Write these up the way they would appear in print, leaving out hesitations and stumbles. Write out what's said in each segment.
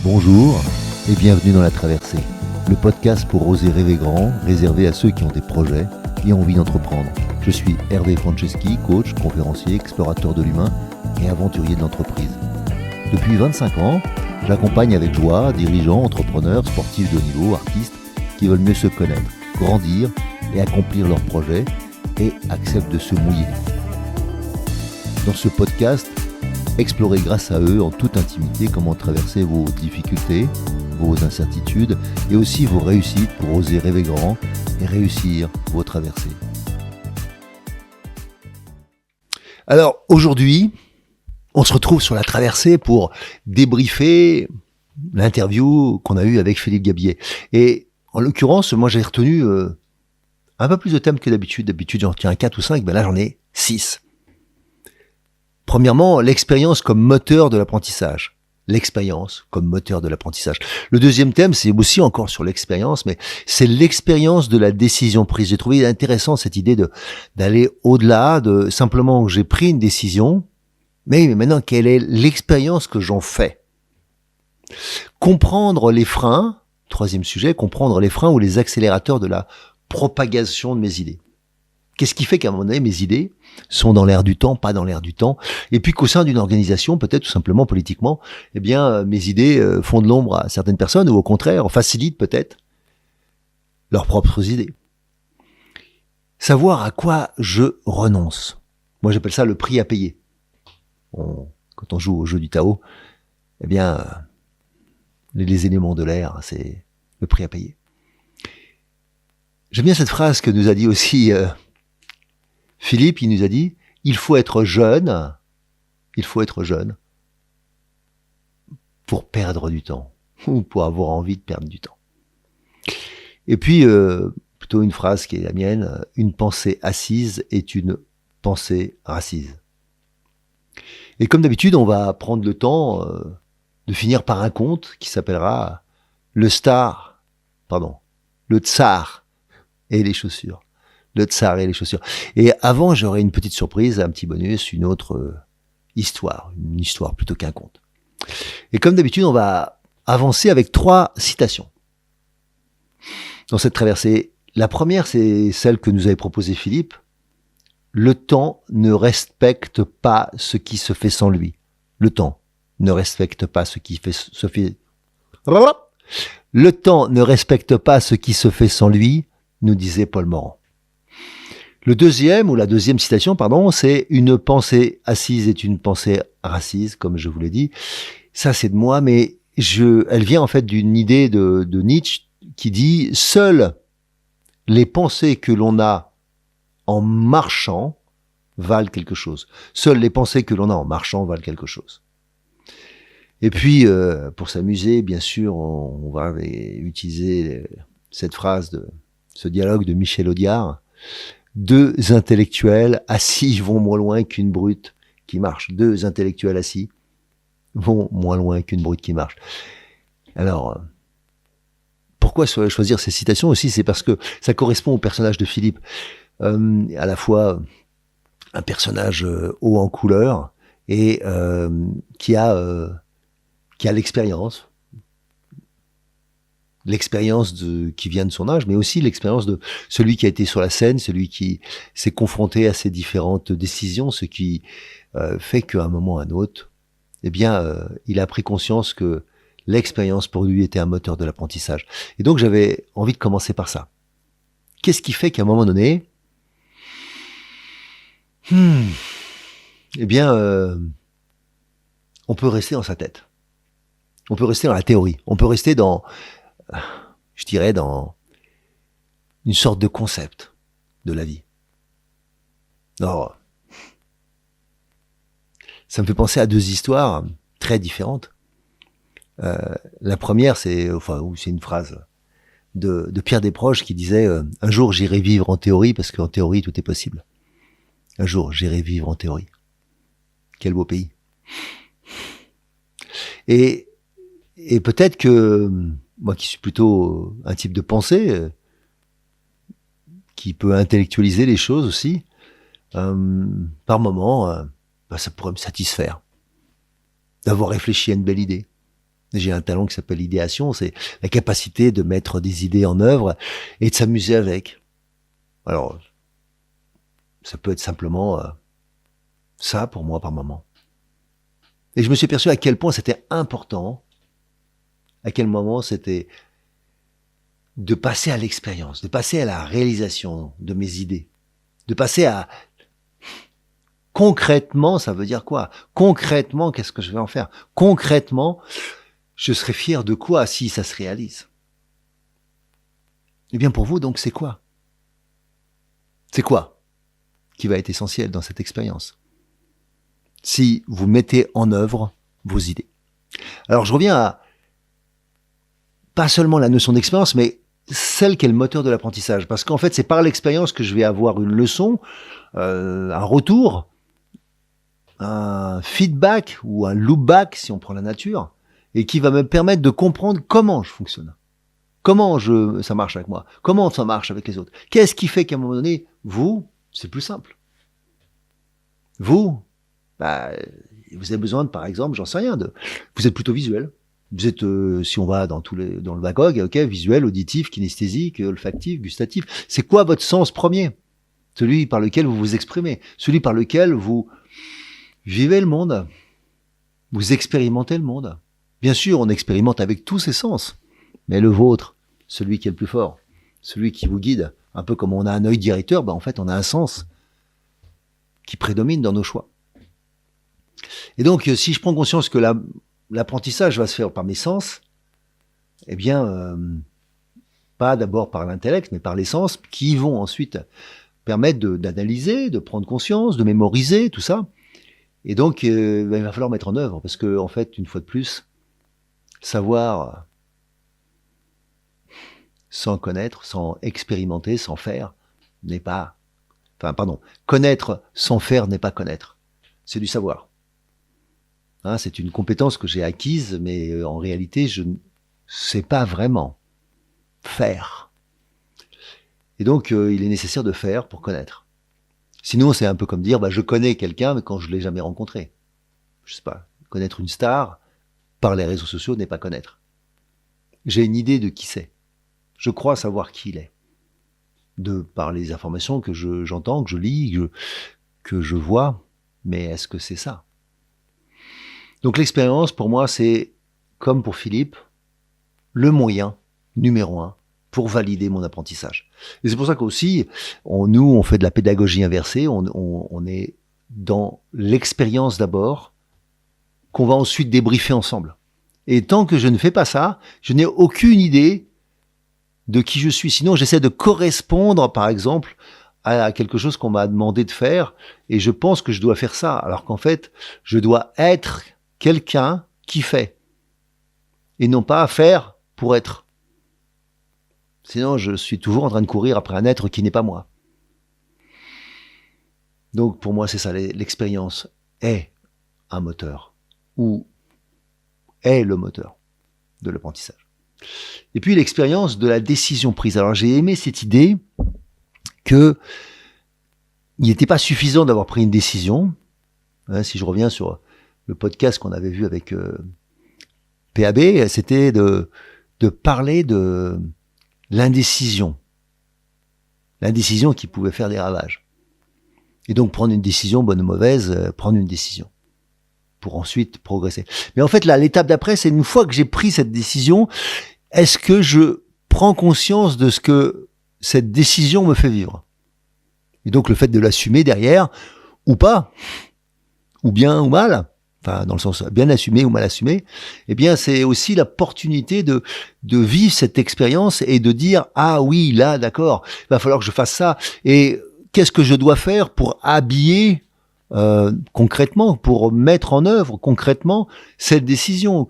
Bonjour et bienvenue dans La Traversée, le podcast pour oser rêver grand, réservé à ceux qui ont des projets et envie d'entreprendre. Je suis Hervé Franceschi, coach, conférencier, explorateur de l'humain et aventurier de l'entreprise. Depuis 25 ans, j'accompagne avec joie dirigeants, entrepreneurs, sportifs de haut niveau, artistes qui veulent mieux se connaître, grandir et accomplir leurs projets et acceptent de se mouiller. Dans ce podcast, explorez grâce à eux en toute intimité comment traverser vos difficultés, vos incertitudes et aussi vos réussites pour oser rêver grand et réussir vos traversées. Alors aujourd'hui, on se retrouve sur La Traversée pour débriefer l'interview qu'on a eue avec Philippe Gabillet. Et en l'occurrence, moi j'ai retenu un peu plus de thèmes que d'habitude. D'habitude j'en retiens 4 ou 5, ben là j'en ai 6. Premièrement, l'expérience comme moteur de l'apprentissage. L'expérience comme moteur de l'apprentissage. Le deuxième thème, c'est aussi encore sur l'expérience, mais c'est l'expérience de la décision prise. J'ai trouvé intéressant cette idée d'aller au-delà de simplement que j'ai pris une décision, mais maintenant, quelle est l'expérience que j'en fais? Comprendre les freins, troisième sujet, comprendre les freins ou les accélérateurs de la propagation de mes idées. Qu'est-ce qui fait qu'à un moment donné, mes idées sont dans l'air du temps, pas dans l'air du temps, et puis qu'au sein d'une organisation, peut-être tout simplement politiquement, eh bien, mes idées font de l'ombre à certaines personnes, ou au contraire, facilitent peut-être leurs propres idées. Savoir à quoi je renonce. Moi, j'appelle ça le prix à payer. Quand on joue au jeu du Tao, eh bien, les éléments de l'air, c'est le prix à payer. J'aime bien cette phrase que nous a dit aussi Philippe. Il nous a dit, il faut être jeune pour perdre du temps, ou pour avoir envie de perdre du temps. Et puis, plutôt une phrase qui est la mienne, une pensée assise est une pensée racise. Et comme d'habitude, on va prendre le temps de finir par un conte qui s'appellera le Tsar et les chaussures. Le Tsar et les chaussures. Et avant, j'aurai une petite surprise, un petit bonus, une autre histoire. Une histoire plutôt qu'un conte. Et comme d'habitude, on va avancer avec 3 citations dans cette traversée. La première, c'est celle que nous avait proposée Philippe. Le temps ne respecte pas ce qui se fait sans lui. Le temps ne respecte pas ce qui se fait. Le temps ne respecte pas ce qui se fait sans lui, nous disait Paul Morand. La deuxième citation, c'est une pensée assise est une pensée racise, comme je vous l'ai dit. Ça, c'est de moi, mais elle vient en fait d'une idée de Nietzsche qui dit seules les pensées que l'on a en marchant valent quelque chose. Seules les pensées que l'on a en marchant valent quelque chose. Et puis, pour s'amuser, bien sûr, on va utiliser cette phrase ce dialogue de Michel Audiard. 2 intellectuels assis vont moins loin qu'une brute qui marche. 2 intellectuels assis vont moins loin qu'une brute qui marche. Alors, pourquoi choisir ces citations aussi? C'est parce que ça correspond au personnage de Philippe. À la fois un personnage haut en couleur et qui a l'expérience qui vient de son âge, mais aussi l'expérience de celui qui a été sur la scène, celui qui s'est confronté à ces différentes décisions, ce qui fait qu'à un moment ou à un autre, eh bien, il a pris conscience que l'expérience pour lui était un moteur de l'apprentissage. Et donc, j'avais envie de commencer par ça. Qu'est-ce qui fait qu'à un moment donné, eh bien, on peut rester dans sa tête. On peut rester dans la théorie. On peut rester dans une sorte de concept de la vie. Alors, ça me fait penser à 2 histoires très différentes. La première, c'est une phrase de Pierre Desproges qui disait un jour j'irai vivre en théorie parce qu'en théorie tout est possible. Un jour j'irai vivre en théorie. Quel beau pays. Et peut-être que moi qui suis plutôt un type de pensée, qui peut intellectualiser les choses aussi, par moment, ça pourrait me satisfaire d'avoir réfléchi à une belle idée. J'ai un talent qui s'appelle l'idéation, c'est la capacité de mettre des idées en œuvre et de s'amuser avec. Alors, ça peut être simplement ça pour moi par moment. Et je me suis aperçu à quel point c'était important, à quel moment c'était de passer à l'expérience, de passer à la réalisation de mes idées, de passer à concrètement, ça veut dire quoi? Concrètement, qu'est-ce que je vais en faire? Concrètement, je serai fier de quoi si ça se réalise? Eh bien pour vous, donc, c'est quoi? C'est quoi qui va être essentiel dans cette expérience? Si vous mettez en œuvre vos idées. Alors je reviens à pas seulement la notion d'expérience, mais celle qui est le moteur de l'apprentissage. Parce qu'en fait, c'est par l'expérience que je vais avoir une leçon, un retour, un feedback ou un loopback, si on prend la nature, et qui va me permettre de comprendre comment je fonctionne. Comment ça marche avec moi? Comment ça marche avec les autres? Qu'est-ce qui fait qu'à un moment donné, vous, c'est plus simple. Vous, vous avez besoin de, par exemple, j'en sais rien, vous êtes plutôt visuel. Vous êtes, si on va dans le Magog, ok, visuel, auditif, kinesthésique, olfactif, gustatif. C'est quoi votre sens premier? Celui par lequel vous vous exprimez, celui par lequel vous vivez le monde, vous expérimentez le monde. Bien sûr, on expérimente avec tous ses sens, mais le vôtre, celui qui est le plus fort, celui qui vous guide, un peu comme on a un œil directeur, en fait, on a un sens qui prédomine dans nos choix. Et donc, si je prends conscience que l'apprentissage va se faire par mes sens, eh bien, pas d'abord par l'intellect, mais par les sens, qui vont ensuite permettre d'analyser, de prendre conscience, de mémoriser, tout ça. Et donc, il va falloir mettre en œuvre, parce que, en fait, une fois de plus, savoir sans connaître, sans expérimenter, sans faire, connaître sans faire n'est pas connaître. C'est du savoir. C'est une compétence que j'ai acquise, mais en réalité, je ne sais pas vraiment faire. Et donc, il est nécessaire de faire pour connaître. Sinon, c'est un peu comme dire, je connais quelqu'un, mais quand je l'ai jamais rencontré. Je sais pas, connaître une star par les réseaux sociaux n'est pas connaître. J'ai une idée de qui c'est. Je crois savoir qui il est. Par les informations que j'entends, que je lis, que je vois, mais est-ce que c'est ça? Donc l'expérience, pour moi, c'est, comme pour Philippe, le moyen numéro 1 pour valider mon apprentissage. Et c'est pour ça qu'aussi, on fait de la pédagogie inversée, on est dans l'expérience d'abord, qu'on va ensuite débriefer ensemble. Et tant que je ne fais pas ça, je n'ai aucune idée de qui je suis. Sinon, j'essaie de correspondre, par exemple, à quelque chose qu'on m'a demandé de faire, et je pense que je dois faire ça, alors qu'en fait, je dois être quelqu'un qui fait, et non pas faire pour être. Sinon, je suis toujours en train de courir après un être qui n'est pas moi. Donc, pour moi, c'est ça, l'expérience est un moteur, ou est le moteur de l'apprentissage. Et puis, l'expérience de la décision prise. Alors, j'ai aimé cette idée que il n'était pas suffisant d'avoir pris une décision. Si je reviens sur le podcast qu'on avait vu avec PAB, c'était de parler de l'indécision. L'indécision qui pouvait faire des ravages. Et donc prendre une décision, bonne ou mauvaise, prendre une décision. Pour ensuite progresser. Mais en fait, là, l'étape d'après, c'est une fois que j'ai pris cette décision, est-ce que je prends conscience de ce que cette décision me fait vivre? Et donc le fait de l'assumer derrière, ou pas, ou bien ou mal, enfin dans le sens bien assumé ou mal assumé, eh bien c'est aussi l'opportunité de vivre cette expérience et de dire ah oui là d'accord, il va falloir que je fasse ça et qu'est-ce que je dois faire pour habiller concrètement, pour mettre en œuvre concrètement cette décision.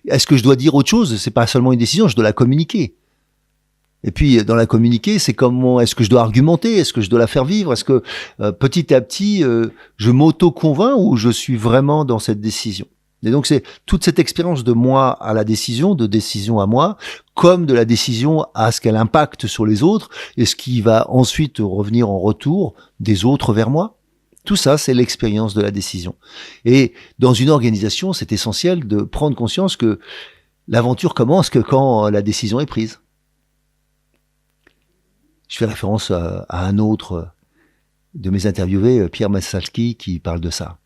Est-ce que je dois dire autre chose? C'est pas seulement une décision, je dois la communiquer. Et puis, dans la communiquer, c'est comment est-ce que je dois argumenter? Est-ce que je dois la faire vivre? Est-ce que petit à petit, je m'auto-convainc ou je suis vraiment dans cette décision? Et donc, c'est toute cette expérience de moi à la décision, de décision à moi, comme de la décision à ce qu'elle impacte sur les autres et ce qui va ensuite revenir en retour des autres vers moi. Tout ça, c'est l'expérience de la décision. Et dans une organisation, c'est essentiel de prendre conscience que l'aventure commence que quand la décision est prise. Je fais référence à un autre de mes interviewés, Pierre Massalski, qui parle de ça.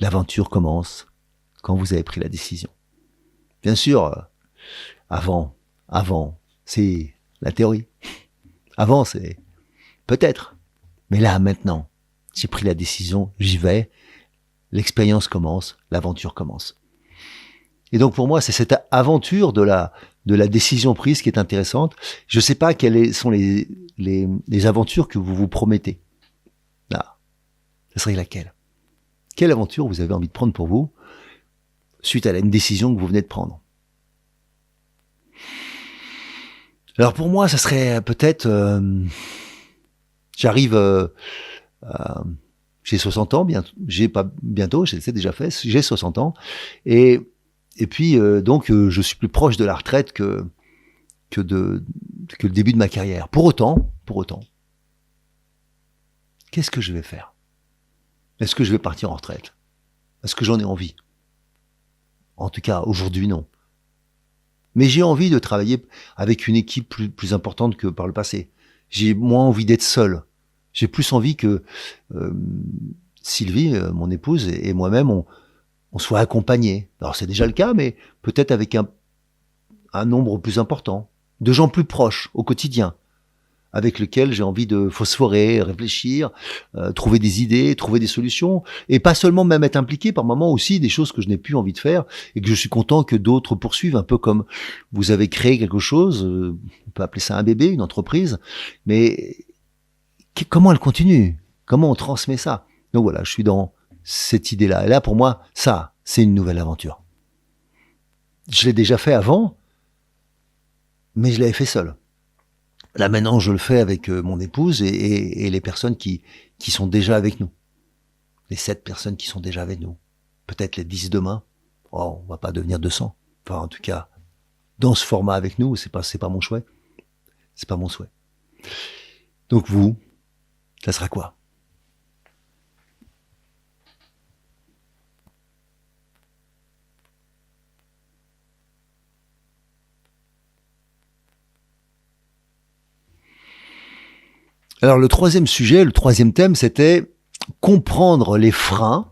L'aventure commence quand vous avez pris la décision. Bien sûr, avant, c'est la théorie. Avant, c'est peut-être. Mais là, maintenant, j'ai pris la décision, j'y vais, l'expérience commence, l'aventure commence. Et donc pour moi, c'est cette aventure de la décision prise qui est intéressante. Je ne sais pas quelles sont les aventures que vous vous promettez. Là, ce serait laquelle? Quelle aventure vous avez envie de prendre pour vous suite à une décision que vous venez de prendre? Alors pour moi, ça serait peut-être... j'arrive... j'ai 60 ans, bientôt, c'est déjà fait, j'ai 60 ans, et puis donc je suis plus proche de la retraite que le début de ma carrière. Pour autant, qu'est-ce que je vais faire? Est-ce que je vais partir en retraite? Est-ce que j'en ai envie? En tout cas, aujourd'hui, non. Mais j'ai envie de travailler avec une équipe plus importante que par le passé. J'ai moins envie d'être seul. J'ai plus envie que Sylvie, mon épouse, et moi-même, on soit accompagnés. Alors c'est déjà le cas, mais peut-être avec un nombre plus important, de gens plus proches au quotidien, avec lesquels j'ai envie de phosphorer, réfléchir, trouver des idées, trouver des solutions, et pas seulement même être impliqué par moments aussi des choses que je n'ai plus envie de faire, et que je suis content que d'autres poursuivent, un peu comme vous avez créé quelque chose, on peut appeler ça un bébé, une entreprise, mais comment elle continue? Comment on transmet ça? Donc voilà, je suis dans cette idée-là. Et là, pour moi, ça, c'est une nouvelle aventure. Je l'ai déjà fait avant, mais je l'avais fait seul. Là, maintenant, je le fais avec mon épouse et les personnes qui sont déjà avec nous. Les 7 personnes qui sont déjà avec nous. Peut-être les 10 demain. Oh, on va pas devenir 200. Enfin, en tout cas, dans ce format avec nous, c'est pas mon souhait. C'est pas mon souhait. Donc vous, ça sera quoi? Alors le troisième sujet, le troisième thème, c'était comprendre les freins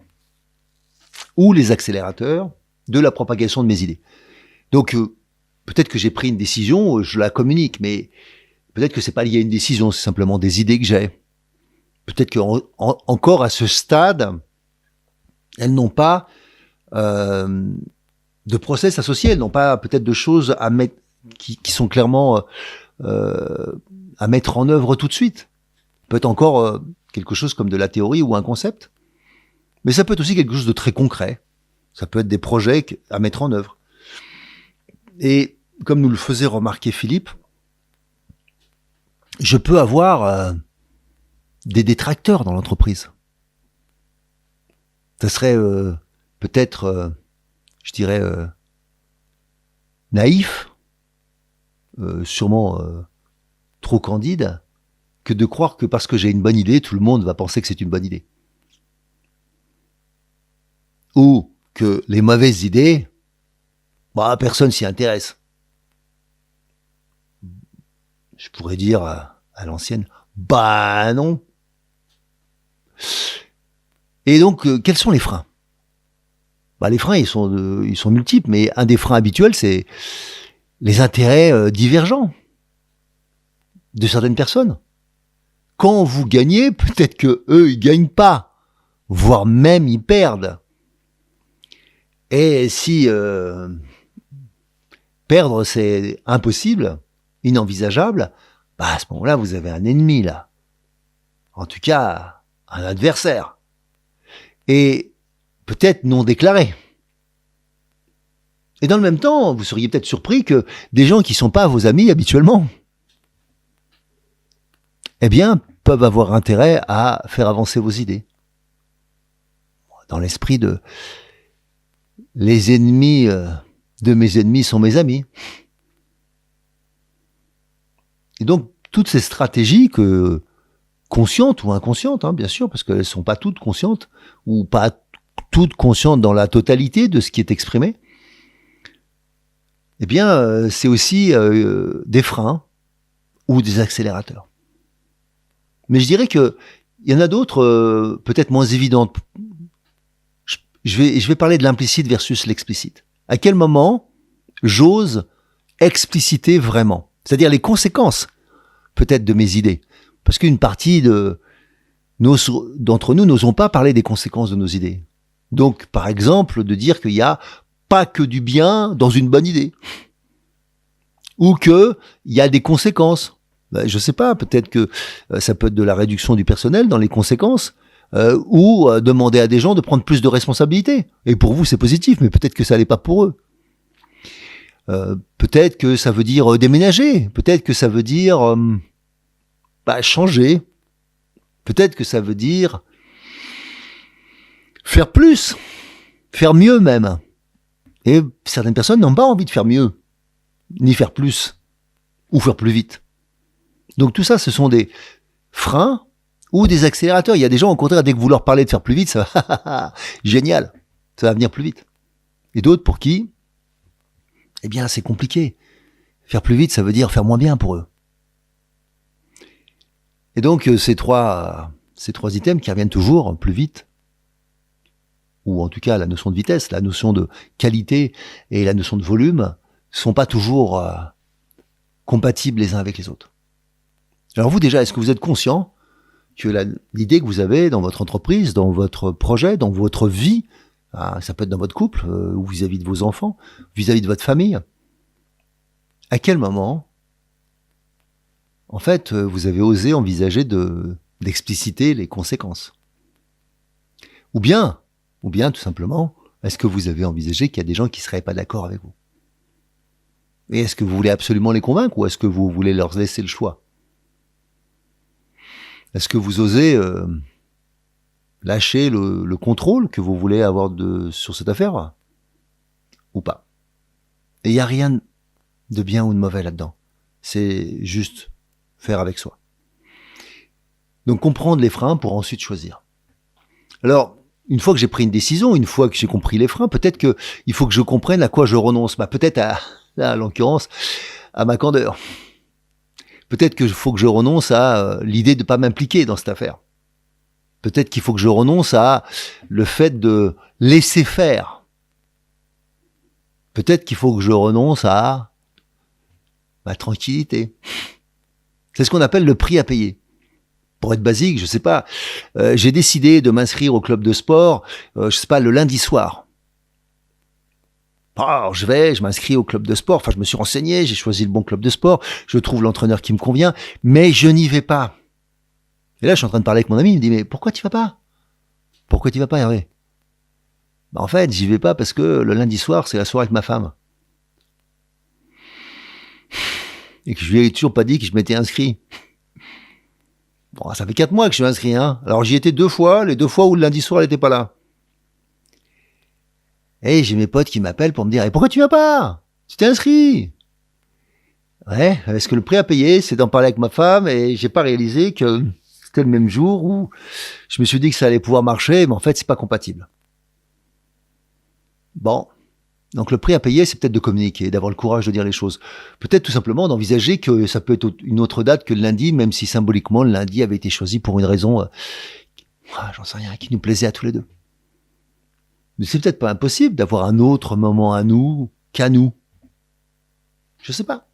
ou les accélérateurs de la propagation de mes idées. Donc peut-être que j'ai pris une décision, je la communique, mais peut-être que c'est pas lié à une décision, c'est simplement des idées que j'ai. Peut-être qu'encore à ce stade, elles n'ont pas de process associés, elles n'ont pas peut-être de choses à mettre qui sont clairement à mettre en œuvre tout de suite. Peut-être encore quelque chose comme de la théorie ou un concept, mais ça peut être aussi quelque chose de très concret. Ça peut être des projets à mettre en œuvre. Et comme nous le faisait remarquer Philippe, je peux avoir des détracteurs dans l'entreprise. Ça serait peut-être, je dirais, naïf, sûrement trop candide, que de croire que parce que j'ai une bonne idée, tout le monde va penser que c'est une bonne idée. Ou que les mauvaises idées, bah, personne s'y intéresse. Je pourrais dire à l'ancienne, bah non. Et donc, quels sont les freins? Bah, les freins, ils sont multiples, mais un des freins habituels, c'est les intérêts divergents de certaines personnes. Quand vous gagnez, peut-être que eux, ils gagnent pas, voire même ils perdent. Et si perdre c'est impossible, inenvisageable, bah à ce moment-là, vous avez un ennemi là. En tout cas, un adversaire. Et peut-être non déclaré. Et dans le même temps, vous seriez peut-être surpris que des gens qui ne sont pas vos amis habituellement, eh bien, peuvent avoir intérêt à faire avancer vos idées. Dans l'esprit de les ennemis de mes ennemis sont mes amis. Et donc, toutes ces stratégies que conscientes ou inconscientes, hein, bien sûr, parce qu'elles sont pas toutes conscientes, ou pas toutes conscientes dans la totalité de ce qui est exprimé, eh bien, c'est aussi des freins ou des accélérateurs. Mais je dirais que il y en a d'autres, peut-être moins évidentes. Je vais parler de l'implicite versus l'explicite. À quel moment j'ose expliciter vraiment? C'est-à-dire les conséquences, peut-être, de mes idées. Parce qu'une partie d'entre nous n'osons pas parler des conséquences de nos idées. Donc, par exemple, de dire qu'il n'y a pas que du bien dans une bonne idée. Ou qu'il y a des conséquences. Ben, je sais pas, peut-être que ça peut être de la réduction du personnel dans les conséquences, ou demander à des gens de prendre plus de responsabilités. Et pour vous, c'est positif, mais peut-être que ça l'est pas pour eux. Peut-être que ça veut dire déménager. Peut-être que ça veut dire changer. Peut-être que ça veut dire faire plus, faire mieux même. Et certaines personnes n'ont pas envie de faire mieux, ni faire plus, ou faire plus vite. Donc tout ça, ce sont des freins ou des accélérateurs. Il y a des gens, au contraire, dès que vous leur parlez de faire plus vite, ça va, génial, ça va venir plus vite. Et d'autres pour qui, eh bien, c'est compliqué. Faire plus vite, ça veut dire faire moins bien pour eux. Et donc, ces trois items qui reviennent toujours, plus vite, ou en tout cas la notion de vitesse, la notion de qualité et la notion de volume, sont pas toujours compatibles les uns avec les autres. Alors vous déjà, est-ce que vous êtes conscient que l'idée que vous avez dans votre entreprise, dans votre projet, dans votre vie, ça peut être dans votre couple, ou vis-à-vis de vos enfants, vis-à-vis de votre famille, à quel moment, en fait, vous avez osé envisager d'expliciter les conséquences? Ou bien, tout simplement, est-ce que vous avez envisagé qu'il y a des gens qui seraient pas d'accord avec vous? Et est-ce que vous voulez absolument les convaincre, ou est-ce que vous voulez leur laisser le choix? Est-ce que vous osez lâcher le contrôle que vous voulez avoir sur cette affaire? Ou pas? Et il n'y a rien de bien ou de mauvais là-dedans. C'est juste faire avec soi. Donc comprendre les freins pour ensuite choisir. Alors, une fois que j'ai pris une décision, une fois que j'ai compris les freins, peut-être qu'il faut que je comprenne à quoi je renonce. Peut-être à l'occurrence, à ma candeur. Peut-être qu'il faut que je renonce à l'idée de ne pas m'impliquer dans cette affaire. Peut-être qu'il faut que je renonce à le fait de laisser faire. Peut-être qu'il faut que je renonce à ma tranquillité. C'est ce qu'on appelle le prix à payer. Pour être basique, je sais pas, j'ai décidé de m'inscrire au club de sport, je sais pas, le lundi soir. Alors je m'inscris au club de sport, enfin je me suis renseigné, j'ai choisi le bon club de sport, je trouve l'entraîneur qui me convient, mais je n'y vais pas. Et là je suis en train de parler avec mon ami, il me dit mais pourquoi tu vas pas? Pourquoi tu vas pas, Hervé? En fait, j'y vais pas parce que le lundi soir, c'est la soirée avec ma femme. Et que je lui ai toujours pas dit que je m'étais inscrit. Bon, ça fait 4 mois que je suis inscrit, hein. Alors j'y étais 2 fois, les 2 fois où le lundi soir elle était pas là. Et j'ai mes potes qui m'appellent pour me dire, pourquoi tu viens pas? Tu t'es inscrit? Ouais, parce que le prix à payer, c'est d'en parler avec ma femme, et j'ai pas réalisé que c'était le même jour où je me suis dit que ça allait pouvoir marcher, mais en fait, c'est pas compatible. Bon. Donc le prix à payer, c'est peut-être de communiquer, d'avoir le courage de dire les choses. Peut-être tout simplement d'envisager que ça peut être une autre date que le lundi, même si symboliquement le lundi avait été choisi pour une raison, j'en sais rien, qui nous plaisait à tous les deux. Mais c'est peut-être pas impossible d'avoir un autre moment à nous qu'à nous. Je sais pas.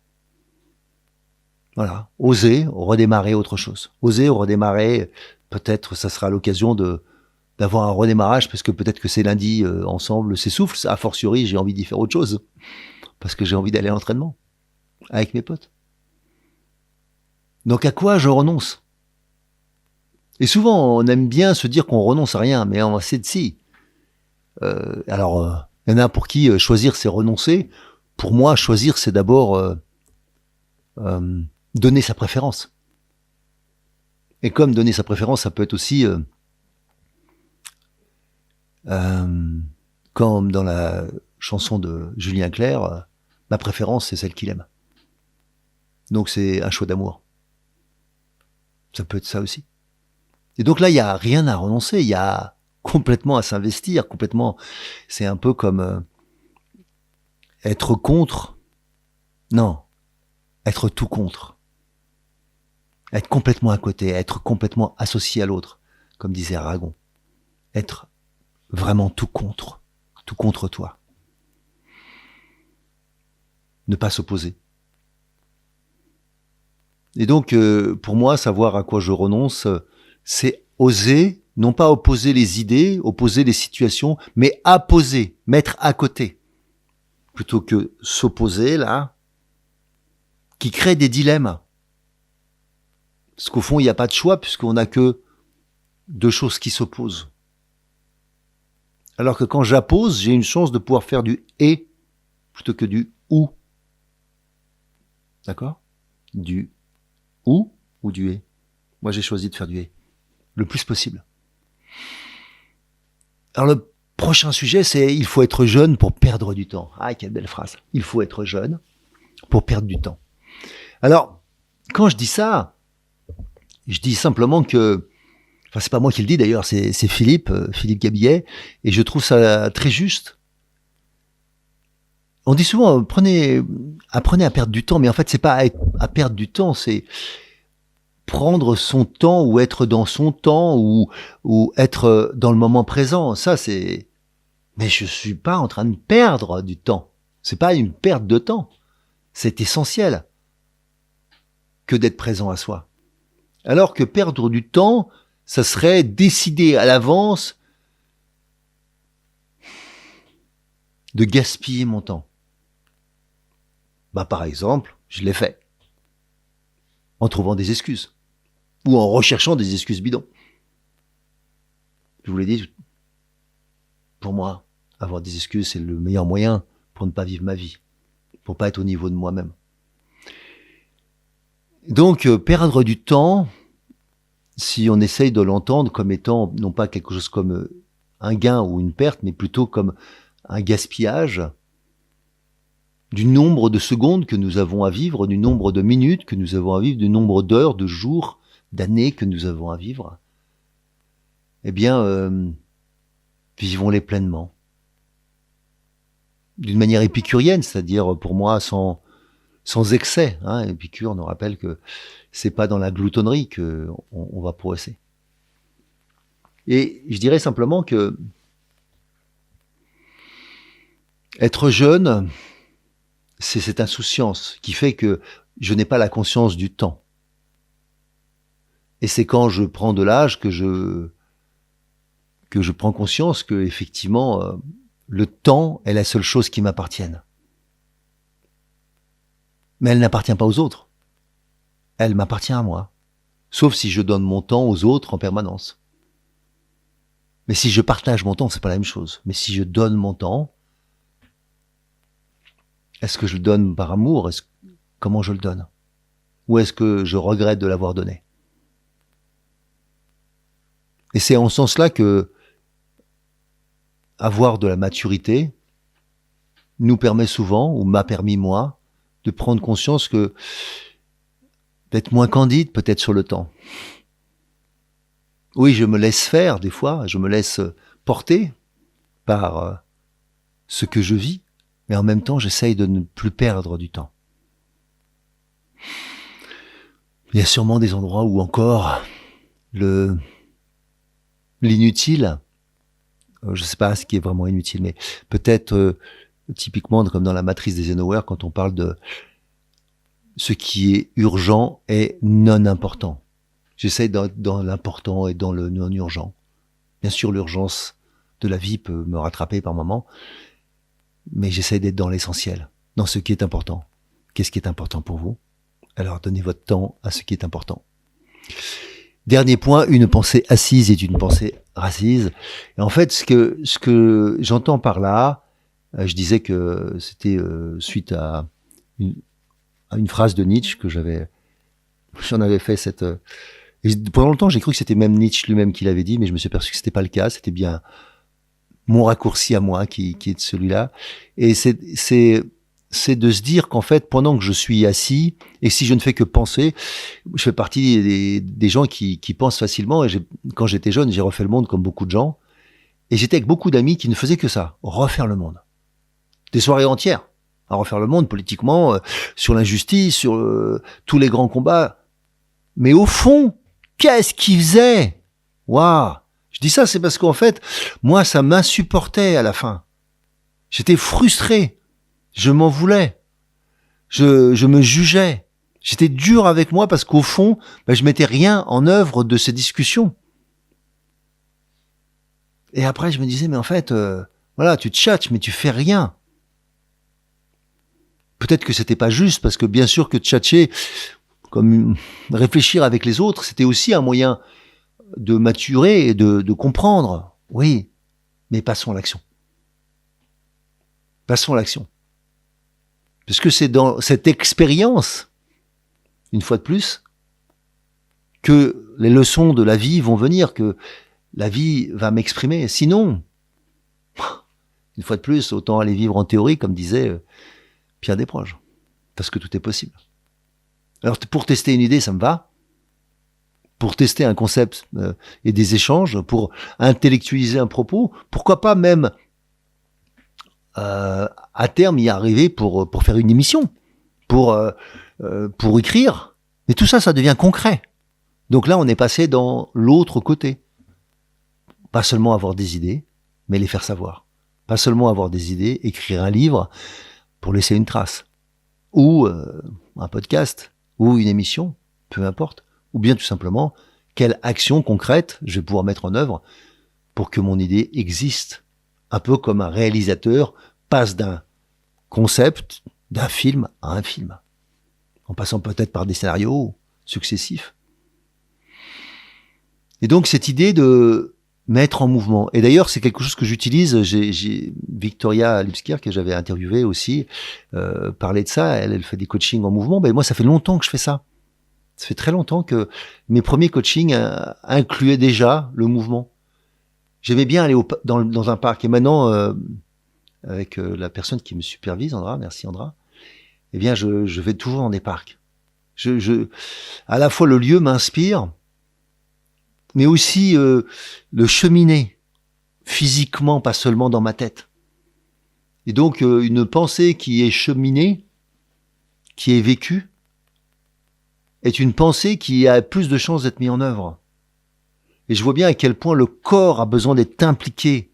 Voilà. Oser redémarrer autre chose. Oser redémarrer, peut-être ça sera l'occasion d'avoir un redémarrage, parce que peut-être que ces lundis ensemble s'essoufflent. A fortiori, j'ai envie d'y faire autre chose. Parce que j'ai envie d'aller à l'entraînement. Avec mes potes. Donc à quoi je renonce? Et souvent, on aime bien se dire qu'on renonce à rien, mais on sait de si. Alors, il y en a pour qui choisir, c'est renoncer. Pour moi, choisir, c'est d'abord donner sa préférence. Et comme donner sa préférence, ça peut être aussi, comme dans la chanson de Julien Clerc, ma préférence, c'est celle qu'il aime. Donc c'est un choix d'amour. Ça peut être ça aussi. Et donc là, il y a rien à renoncer, il y a complètement à s'investir, complètement. C'est un peu comme être contre. Non, être tout contre. Être complètement à côté, être complètement associé à l'autre, comme disait Aragon. Être vraiment tout contre toi. Ne pas s'opposer. Et donc, pour moi, savoir à quoi je renonce, c'est oser, non pas opposer les idées, opposer les situations, mais apposer, mettre à côté. Plutôt que s'opposer, là, qui crée des dilemmes. Parce qu'au fond, il n'y a pas de choix, puisqu'on n'a que deux choses qui s'opposent. Alors que quand j'appose, j'ai une chance de pouvoir faire du « et » plutôt que du « ou ». D'accord ? Du « ou » ou du « et ». Moi, j'ai choisi de faire du « et », le plus possible. Alors, le prochain sujet, c'est « il faut être jeune pour perdre du temps ». Ah, quelle belle phrase. Il faut être jeune pour perdre du temps. Alors, quand je dis ça, je dis simplement que, enfin, c'est pas moi qui le dis d'ailleurs, c'est Philippe Gabillet, et je trouve ça très juste. On dit souvent, apprenez à perdre du temps, mais en fait, c'est pas à perdre du temps, c'est prendre son temps ou être dans son temps ou être dans le moment présent. Ça, c'est. Mais je suis pas en train de perdre du temps. C'est pas une perte de temps. C'est essentiel que d'être présent à soi. Alors que perdre du temps, ça serait décider à l'avance de gaspiller mon temps. Bah, par exemple, je l'ai fait. En trouvant des excuses. Ou en recherchant des excuses bidons. Je vous l'ai dit, pour moi, avoir des excuses, c'est le meilleur moyen pour ne pas vivre ma vie. Pour pas être au niveau de moi-même. Donc, perdre du temps, si on essaye de l'entendre comme étant, non pas quelque chose comme un gain ou une perte, mais plutôt comme un gaspillage du nombre de secondes que nous avons à vivre, du nombre de minutes que nous avons à vivre, du nombre d'heures, de jours, d'années que nous avons à vivre, eh bien, vivons-les pleinement. D'une manière épicurienne, c'est-à-dire pour moi sans excès. Hein. Épicure nous rappelle que c'est pas dans la gloutonnerie que on va progresser. Et je dirais simplement que être jeune, c'est cette insouciance qui fait que je n'ai pas la conscience du temps. Et c'est quand je prends de l'âge que je prends conscience que effectivement le temps est la seule chose qui m'appartienne. Mais elle n'appartient pas aux autres. Elle m'appartient à moi. Sauf si je donne mon temps aux autres en permanence. Mais si je partage mon temps, c'est pas la même chose. Mais si je donne mon temps, est-ce que je le donne par amour ? Comment je le donne ? Ou est-ce que je regrette de l'avoir donné ? Et c'est en ce sens-là que avoir de la maturité nous permet souvent, ou m'a permis moi, de prendre conscience que d'être moins candide peut-être sur le temps. Oui, je me laisse faire des fois, je me laisse porter par ce que je vis, mais en même temps, j'essaye de ne plus perdre du temps. Il y a sûrement des endroits où encore l'inutile, je ne sais pas ce qui est vraiment inutile, mais peut-être typiquement comme dans la matrice d'Eisenhower, quand on parle de ce qui est urgent et non important. J'essaie dans l'important et dans le non urgent. Bien sûr, l'urgence de la vie peut me rattraper par moments, mais j'essaie d'être dans l'essentiel, dans ce qui est important. Qu'est-ce qui est important pour vous ? Alors donnez votre temps à ce qui est important. Dernier point, une pensée assise est une pensée racise. Et en fait, ce que j'entends par là, je disais que c'était suite à une phrase de Nietzsche que j'en avais fait cette. Et pendant longtemps, j'ai cru que c'était même Nietzsche lui-même qui l'avait dit, mais je me suis aperçu que c'était pas le cas. C'était bien mon raccourci à moi qui est celui-là. Et c'est c'est de se dire qu'en fait, pendant que je suis assis, et si je ne fais que penser, je fais partie des gens qui pensent facilement, et quand j'étais jeune, j'ai refait le monde comme beaucoup de gens, et j'étais avec beaucoup d'amis qui ne faisaient que ça, refaire le monde. Des soirées entières à refaire le monde politiquement, sur l'injustice, sur tous les grands combats. Mais au fond, qu'est-ce qu'ils faisaient? Waouh! Je dis ça, c'est parce qu'en fait, moi, ça m'insupportait à la fin. J'étais frustré. Je m'en voulais. Je me jugeais. J'étais dur avec moi parce qu'au fond, je mettais rien en œuvre de ces discussions. Et après, je me disais, mais en fait, voilà, tu tchatches, mais tu fais rien. Peut-être que c'était pas juste, parce que bien sûr que tchatcher, comme réfléchir avec les autres, c'était aussi un moyen de maturer et de comprendre. Oui, mais passons à l'action. Passons à l'action. Parce que c'est dans cette expérience, une fois de plus, que les leçons de la vie vont venir, que la vie va m'exprimer. Sinon, une fois de plus, autant aller vivre en théorie, comme disait Pierre Desproges. Parce que tout est possible. Alors, pour tester une idée, ça me va. Pour tester un concept et des échanges, pour intellectualiser un propos, pourquoi pas même à terme y arriver pour faire une émission, pour écrire. Mais tout ça, ça devient concret. Donc là, on est passé dans l'autre côté. Pas seulement avoir des idées, mais les faire savoir. Pas seulement avoir des idées, écrire un livre pour laisser une trace. Ou un podcast, ou une émission, peu importe. Ou bien tout simplement, quelle action concrète je vais pouvoir mettre en œuvre pour que mon idée existe. Un peu comme un réalisateur passe d'un concept, d'un film à un film. En passant peut-être par des scénarios successifs. Et donc cette idée de mettre en mouvement. Et d'ailleurs, c'est quelque chose que j'utilise. J'ai Victoria Lipskier, que j'avais interviewée aussi, parlait de ça. Elle fait des coachings en mouvement. Ben moi, ça fait longtemps que je fais ça. Ça fait très longtemps que mes premiers coachings incluaient déjà le mouvement. J'aimais bien aller dans un parc. Et maintenant, avec la personne qui me supervise, Andra, merci Andra, eh bien, je vais toujours dans des parcs. À la fois, le lieu m'inspire, mais aussi le cheminer physiquement, pas seulement dans ma tête. Et donc, une pensée qui est cheminée, qui est vécue, est une pensée qui a plus de chances d'être mise en œuvre. Et je vois bien à quel point le corps a besoin d'être impliqué.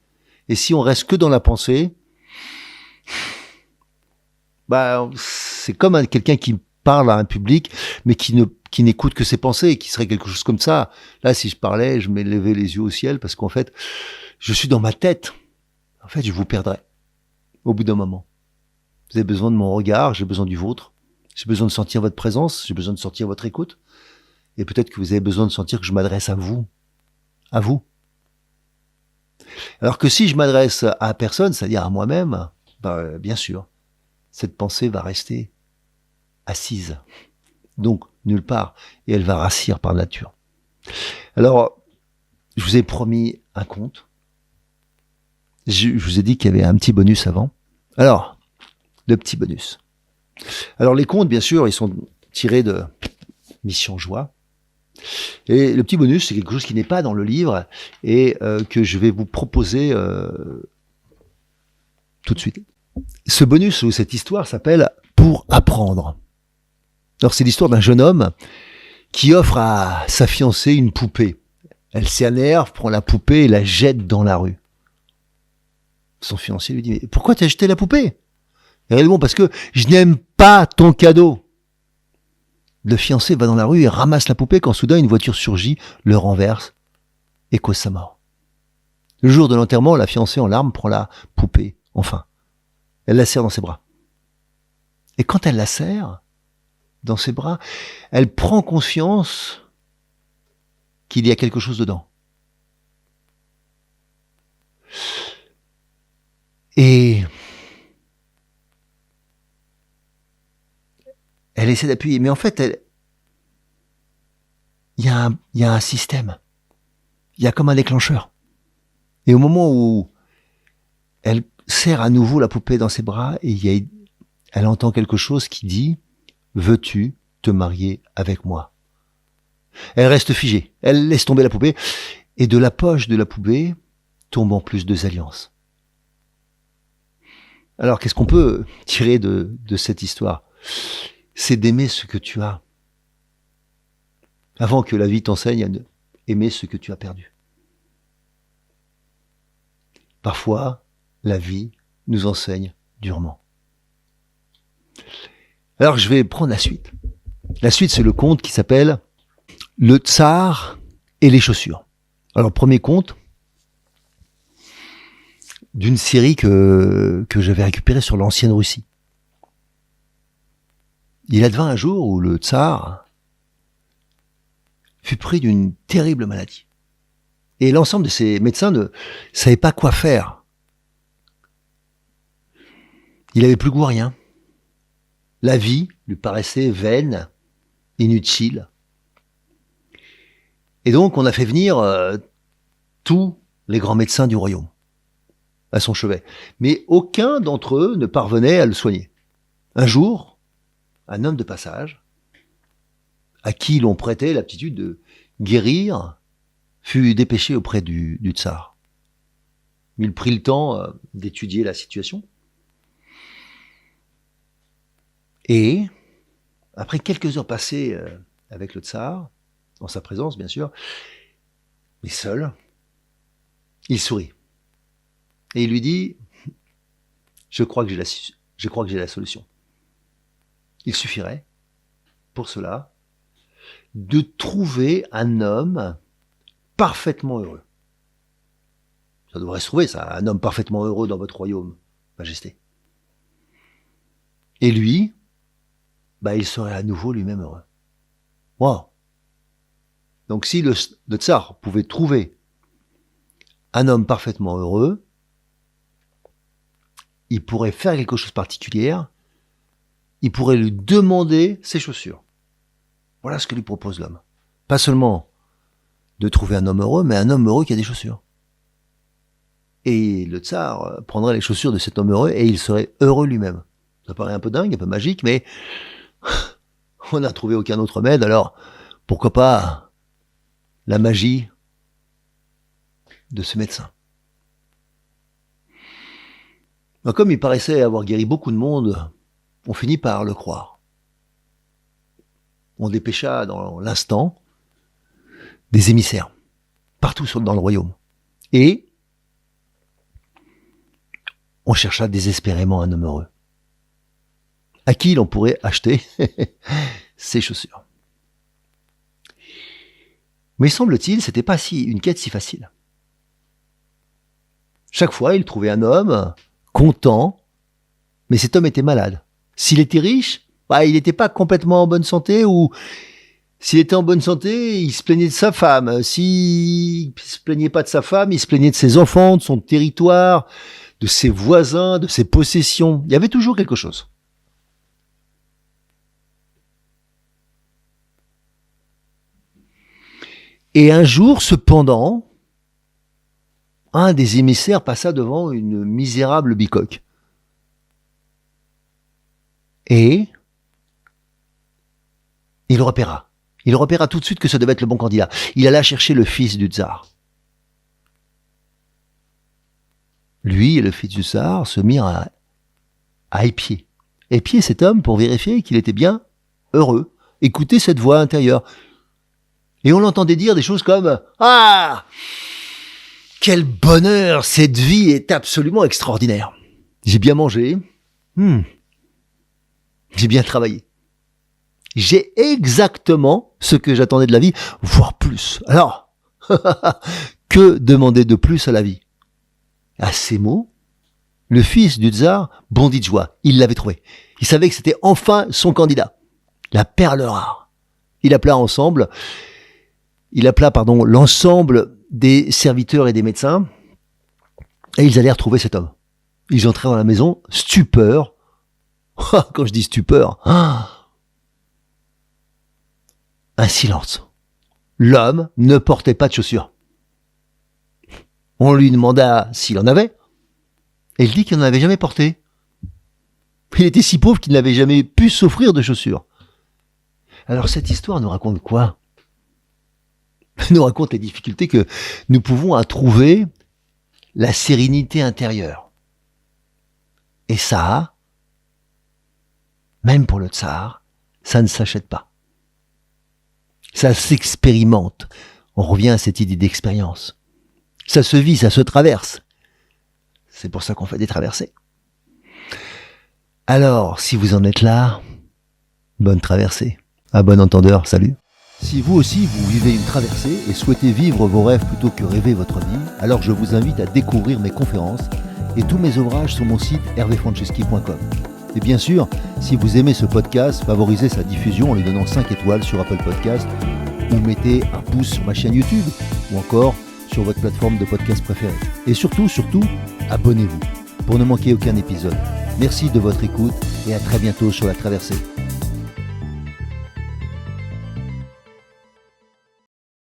Et si on reste que dans la pensée, c'est comme quelqu'un qui parle à un public, mais qui n'écoute que ses pensées, qui serait quelque chose comme ça. Là, si je parlais, je m'élevais les yeux au ciel, parce qu'en fait, je suis dans ma tête. En fait, je vous perdrais au bout d'un moment. Vous avez besoin de mon regard, j'ai besoin du vôtre. J'ai besoin de sentir votre présence, j'ai besoin de sentir votre écoute. Et peut-être que vous avez besoin de sentir que je m'adresse à vous. À vous. Alors que si je m'adresse à personne, c'est-à-dire à moi-même, bien sûr, cette pensée va rester assise. Donc, nulle part. Et elle va rassir par nature. Alors, je vous ai promis un conte. Je vous ai dit qu'il y avait un petit bonus avant. Alors, le petit bonus. Alors, les contes, bien sûr, ils sont tirés de Mission Joie. Et le petit bonus, c'est quelque chose qui n'est pas dans le livre et que je vais vous proposer tout de suite. Ce bonus ou cette histoire s'appelle « Pour apprendre ». Alors, c'est l'histoire d'un jeune homme qui offre à sa fiancée une poupée. Elle s'énerve, prend la poupée et la jette dans la rue. Son fiancé lui dit « Mais pourquoi t'as jeté la poupée ?» Elle répond « Parce que je n'aime pas ton cadeau ». Le fiancé va dans la rue et ramasse la poupée quand soudain une voiture surgit, le renverse et cause sa mort. Le jour de l'enterrement, la fiancée en larmes prend la poupée, enfin. Elle la serre dans ses bras. Et quand elle la serre dans ses bras, elle prend conscience qu'il y a quelque chose dedans. Et elle essaie d'appuyer, mais en fait, il y a un système. Il y a comme un déclencheur. Et au moment où elle serre à nouveau la poupée dans ses bras, et il y a elle entend quelque chose qui dit « Veux-tu te marier avec moi ?» Elle reste figée, elle laisse tomber la poupée, et de la poche de la poupée tombent en plus 2 alliances. Alors, qu'est-ce qu'on peut tirer de cette histoire? C'est d'aimer ce que tu as, avant que la vie t'enseigne à aimer ce que tu as perdu. Parfois, la vie nous enseigne durement. Alors, je vais prendre la suite. La suite, c'est le conte qui s'appelle « Le tsar et les chaussures ». Alors, premier conte d'une série que j'avais récupérée sur l'ancienne Russie. Il advint un jour où le tsar fut pris d'une terrible maladie. Et l'ensemble de ses médecins ne savaient pas quoi faire. Il n'avait plus goût à rien. La vie lui paraissait vaine, inutile. Et donc on a fait venir tous les grands médecins du royaume à son chevet. Mais aucun d'entre eux ne parvenait à le soigner. Un jour, un homme de passage, à qui l'on prêtait l'aptitude de guérir, fut dépêché auprès du tsar. Il prit le temps d'étudier la situation. Et, après quelques heures passées avec le tsar, en sa présence bien sûr, mais seul, il sourit. Et il lui dit « Je crois que j'ai la solution. Il suffirait, pour cela, de trouver un homme parfaitement heureux. » Ça devrait se trouver, ça, un homme parfaitement heureux dans votre royaume, Majesté. Et lui, il serait à nouveau lui-même heureux. Wow. Donc si le tsar pouvait trouver un homme parfaitement heureux, il pourrait faire quelque chose de particulier, il pourrait lui demander ses chaussures. Voilà ce que lui propose l'homme. Pas seulement de trouver un homme heureux, mais un homme heureux qui a des chaussures. Et le tsar prendrait les chaussures de cet homme heureux et il serait heureux lui-même. Ça paraît un peu dingue, un peu magique, mais on n'a trouvé aucun autre remède, alors pourquoi pas la magie de ce médecin. Comme il paraissait avoir guéri beaucoup de monde, on finit par le croire. On dépêcha dans l'instant des émissaires, partout dans le royaume. Et on chercha désespérément un homme heureux, à qui l'on pourrait acheter ses chaussures. Mais semble-t-il, c'était pas une quête si facile. Chaque fois, il trouvait un homme content, mais cet homme était malade. S'il était riche, il n'était pas complètement en bonne santé, ou s'il était en bonne santé, il se plaignait de sa femme. S'il se plaignait pas de sa femme, il se plaignait de ses enfants, de son territoire, de ses voisins, de ses possessions. Il y avait toujours quelque chose. Et un jour, cependant, un des émissaires passa devant une misérable bicoque. Et il repéra. Il repéra tout de suite que ça devait être le bon candidat. Il alla chercher le fils du tsar. Lui et le fils du tsar se mirent à épier. Épier cet homme pour vérifier qu'il était bien heureux. Écoutez cette voix intérieure. Et on l'entendait dire des choses comme « Ah ! Quel bonheur! Cette vie est absolument extraordinaire. J'ai bien mangé. J'ai bien travaillé. J'ai exactement ce que j'attendais de la vie, voire plus. Alors, que demander de plus à la vie ?» À ces mots, le fils du tsar bondit de joie. Il l'avait trouvé. Il savait que c'était enfin son candidat. La perle rare. Il appela l'ensemble des serviteurs et des médecins, et ils allèrent trouver cet homme. Ils entrèrent dans la maison, stupeur. Quand je dis stupeur, un silence. L'homme ne portait pas de chaussures. On lui demanda s'il en avait, et il dit qu'il n'en avait jamais porté. Il était si pauvre qu'il n'avait jamais pu s'offrir de chaussures. Alors cette histoire nous raconte quoi ? Elle nous raconte les difficultés que nous pouvons à trouver la sérénité intérieure. Et ça, même pour le tsar, ça ne s'achète pas. Ça s'expérimente. On revient à cette idée d'expérience. Ça se vit, ça se traverse. C'est pour ça qu'on fait des traversées. Alors, si vous en êtes là, bonne traversée. À bon entendeur, salut. Si vous aussi vous vivez une traversée et souhaitez vivre vos rêves plutôt que rêver votre vie, alors je vous invite à découvrir mes conférences et tous mes ouvrages sur mon site hervéfranceschi.com. Et bien sûr, si vous aimez ce podcast, favorisez sa diffusion en lui donnant 5 étoiles sur Apple Podcast ou mettez un pouce sur ma chaîne YouTube ou encore sur votre plateforme de podcast préférée. Et surtout, abonnez-vous pour ne manquer aucun épisode. Merci de votre écoute et à très bientôt sur la traversée.